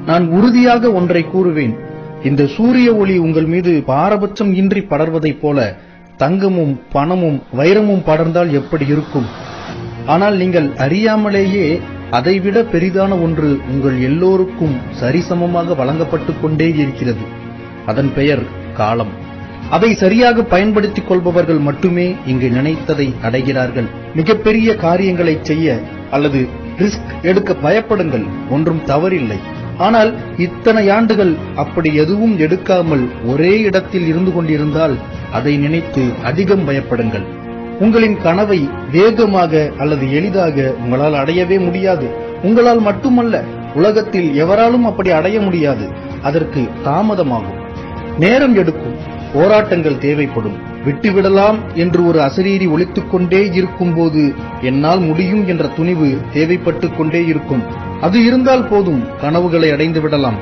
நான் உறுதியாக ஒன்றை கூறுவேன், இந்த சூரிய ஒளி உங்கள் மீது பாரபட்சம் இன்றி படர்வதைப் போல தங்கமும் பணமும் வைரமும் படர்ந்தால் எப்படி இருக்கும்? ஆனால் நீங்கள் அறியாமலேயே அதைவிட பெரிதான ஒன்று உங்கள் எல்லோருக்கும் சரிசமமாக வழங்கப்பட்டுக் கொண்டே இருக்கிறது. அதன் பெயர் காலம். அதை சரியாக பயன்படுத்திக் கொள்பவர்கள் மட்டுமே இங்கு நினைத்ததை அடைகிறார்கள். மிகப்பெரிய காரியங்களை செய்ய அல்லது ரிஸ்க் எடுக்க பயப்படுங்கள், ஒன்றும் தவறில்லை. ஆனால் இத்தனை ஆண்டுகள் அப்படி எதுவும் எடுக்காமல் ஒரே இடத்தில் இருந்து கொண்டிருந்தால் அதை நினைத்து அதிகம் பயப்படுங்கள். உங்களின் கனவை வேகமாக அல்லது எளிதாக உங்களால் அடையவே முடியாது. உங்களால் மட்டுமல்ல, உலகத்தில் எவராலும் அப்படி அடைய முடியாது. அதற்கு தாமதமாகும், நேரம் எடுக்கும், போராட்டங்கள் தேவைப்படும். விட்டுவிடலாம் என்று ஒரு அசரீரி ஒலித்துக் கொண்டே இருக்கும் போது என்னால் முடியும் என்ற துணிவு தேவைப்பட்டுக் கொண்டே இருக்கும். அது இருந்தால் போதும், கனவுகளை அடைந்து விடலாம்.